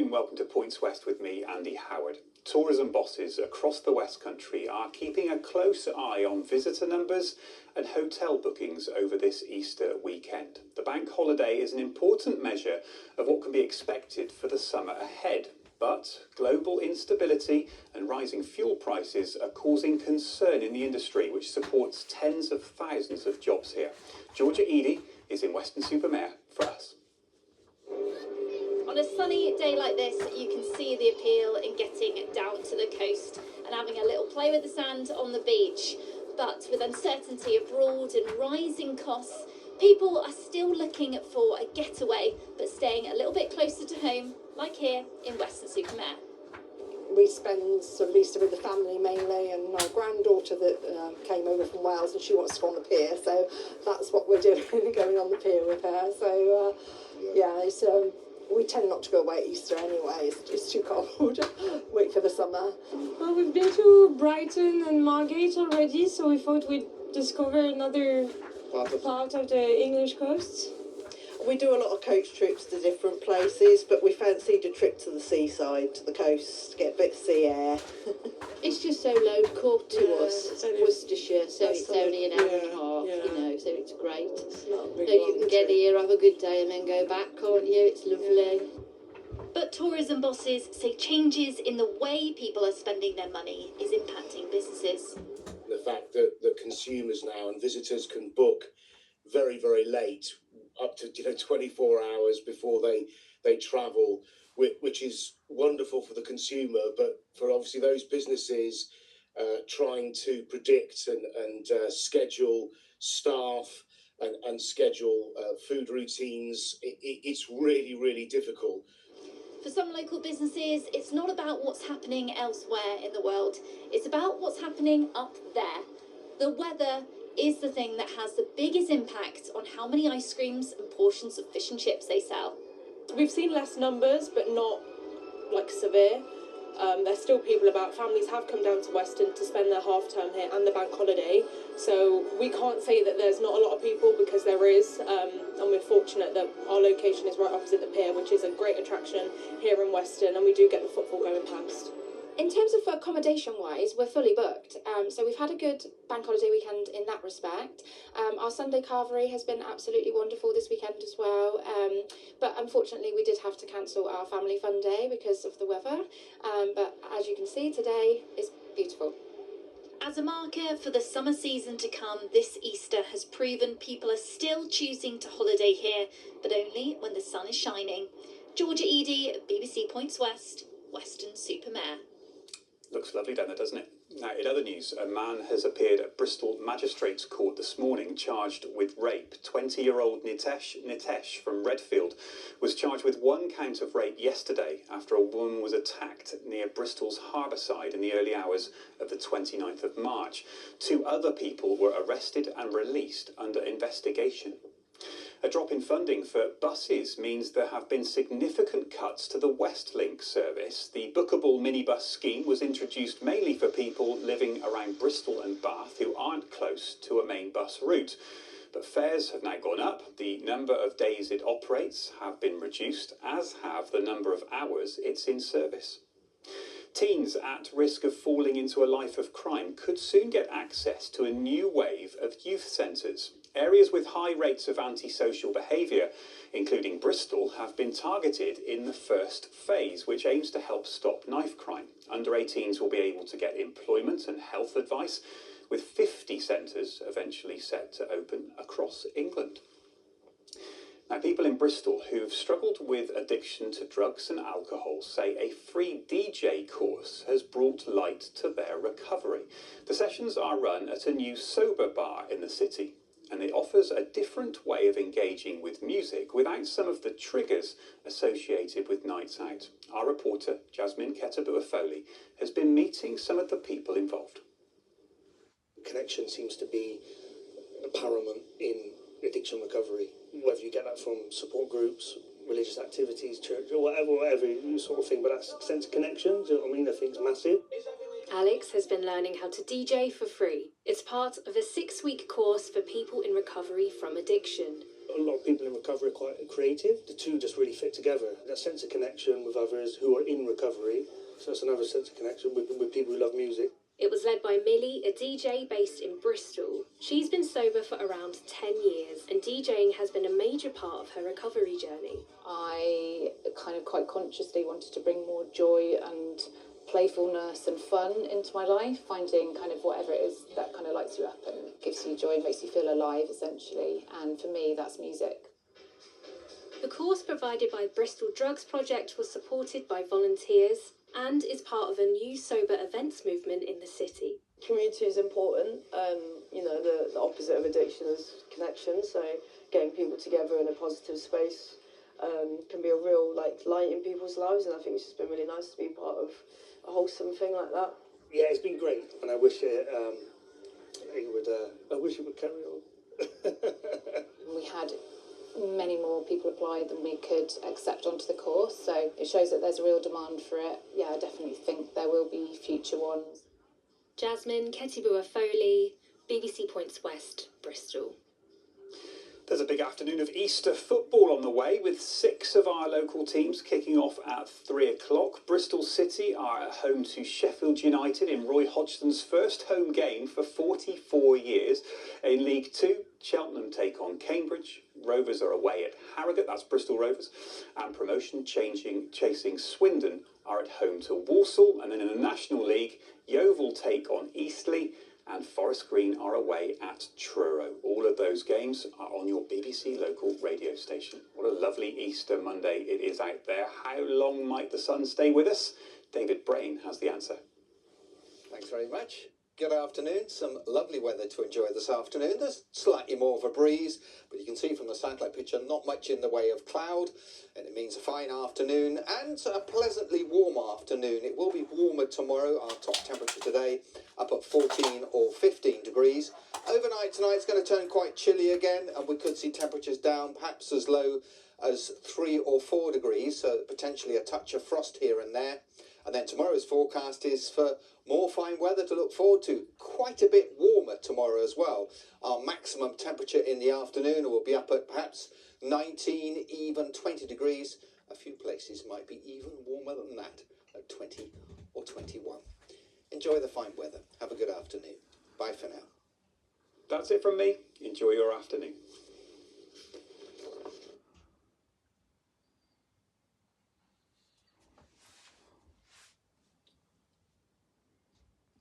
afternoon, welcome to Points West with me, Andy Howard. Tourism bosses across the West Country are keeping a close eye on visitor numbers and hotel bookings over this Easter weekend. The bank holiday is an important measure of what can be expected for the summer ahead. But global instability and rising fuel prices are causing concern in the industry, which supports tens of thousands of jobs here. Georgia Eady is in Weston-super-Mare for us. On a sunny day like this, you can see the appeal in getting down to the coast and having a little play with the sand on the beach. But with uncertainty abroad and rising costs, people are still looking for a getaway, but staying a little bit closer to home, like here in Weston-super-Mare. We spend sort of Easter with the family mainly, and our granddaughter that came over from Wales, and she wants to go on the pier, so that's what we're doing, going on the pier with her. So it's we tend not to go away at Easter anyway. It's too cold. Wait for the summer. Well, we've been to Brighton and Margate already, so we thought we'd discover another part of the English coast. We do a lot of coach trips to different places, but we fancied a trip to the seaside, to the coast, get a bit of sea air. It's just so local to us, Worcestershire, so it's only an hour and a half, so it's great. So you can get here, have a good day and then go back, can't you? It's lovely. But tourism bosses say changes in the way people are spending their money is impacting businesses. The fact that consumers now and visitors can book very, very late, up to 24 hours before they travel, which is wonderful for the consumer, but for obviously those businesses trying to predict and schedule staff and schedule food routines, it's really, really difficult. For some local businesses, it's not about what's happening elsewhere in the world. It's about what's happening up there. The weather is the thing that has the biggest impact on how many ice creams and portions of fish and chips they sell. We've seen less numbers, but not like severe. There's still people about. Families have come down to Weston to spend their half term here and the bank holiday. So we can't say that there's not a lot of people, because there is. And we're fortunate that our location is right opposite the pier, which is a great attraction here in Weston, and we do get the footfall going past. In terms of accommodation-wise, we're fully booked. So we've had a good bank holiday weekend in that respect. Our Sunday carvery has been absolutely wonderful this weekend as well. But unfortunately, we did have to cancel our family fun day because of the weather. But as you can see, today is beautiful. As a marker for the summer season to come, this Easter has proven people are still choosing to holiday here, but only when the sun is shining. Georgia Eady, BBC Points West, Weston-super-Mare. Looks lovely down there, doesn't it? Now, in other news, a man has appeared at Bristol Magistrates Court this morning charged with rape. 20-year-old Nitesh from Redfield was charged with one count of rape yesterday after a woman was attacked near Bristol's Harbourside in the early hours of the 29th of March. 2 other people were arrested and released under investigation. A drop in funding for buses means there have been significant cuts to the Westlink service. The bookable minibus scheme was introduced mainly for people living around Bristol and Bath who aren't close to a main bus route. But fares have now gone up, the number of days it operates have been reduced, as have the number of hours it's in service. Teens at risk of falling into a life of crime could soon get access to a new wave of youth centres. Areas with high rates of antisocial behaviour, including Bristol, have been targeted in the first phase, which aims to help stop knife crime. Under 18s will be able to get employment and health advice, with 50 centres eventually set to open across England. Now, people in Bristol who've struggled with addiction to drugs and alcohol say a free DJ course has brought light to their recovery. The sessions are run at a new sober bar in the city, and it offers a different way of engaging with music without some of the triggers associated with nights out. Our reporter, Jasmine Ketabua-Foley, has been meeting some of the people involved. Connection seems to be paramount in addiction recovery, whether you get that from support groups, religious activities, church, or whatever sort of thing, but that sense of connection, do you know what I mean? I think it's massive. Alex has been learning how to DJ for free. It's part of a 6-week course for people in recovery from addiction. a lot of people in recovery are quite creative. The two just really fit together. That sense of connection with others who are in recovery. So that's another sense of connection with people who love music. It was led by Millie, a DJ based in Bristol. She's been sober for around 10 years, and DJing has been a major part of her recovery journey. I kind of quite consciously wanted to bring more joy and playfulness and fun into my life, finding kind of whatever it is that kind of lights you up and gives you joy and makes you feel alive, essentially. And for me, that's music. The course provided by Bristol Drugs Project was supported by volunteers and is part of a new sober events movement in the city. Community is important. The opposite of addiction is connection. So getting people together in a positive space can be a real light in people's lives, and I think it's just been really nice to be part of a wholesome thing like that. Yeah, it's been great, and I wish it would carry on. We had many more people apply than we could accept onto the course, so it shows that there's a real demand for it. Yeah, I definitely think there will be future ones. Jasmine Ketibua-Foley, BBC Points West, Bristol. There's a big afternoon of Easter football on the way, with 6 of our local teams kicking off at 3 o'clock. Bristol City are at home to Sheffield United in Roy Hodgson's first home game for 44 years. In League 2, Cheltenham take on Cambridge. Rovers are away at Harrogate, that's Bristol Rovers. And promotion chasing Swindon are at home to Walsall. And then in the National League, Yeovil take on Eastleigh, and Forest Green are away at Truro. All of those games are on your BBC local radio station. What a lovely Easter Monday it is out there. How long might the sun stay with us? David Braine has the answer. Thanks very much. Good afternoon. Some lovely weather to enjoy this afternoon. There's slightly more of a breeze, but you can see from the satellite picture not much in the way of cloud, and it means a fine afternoon and a pleasantly warm afternoon. It will be warmer tomorrow. Our top temperature today up at 14 or 15 degrees. Overnight tonight it's going to turn quite chilly again, and we could see temperatures down perhaps as low as 3 or 4 degrees, so potentially a touch of frost here and there. And then tomorrow's forecast is for more fine weather to look forward to. Quite a bit warmer tomorrow as well. Our maximum temperature in the afternoon will be up at perhaps 19, even 20 degrees. A few places might be even warmer than that, at 20 or 21. Enjoy the fine weather. Have a good afternoon. Bye for now. That's it from me. Enjoy your afternoon.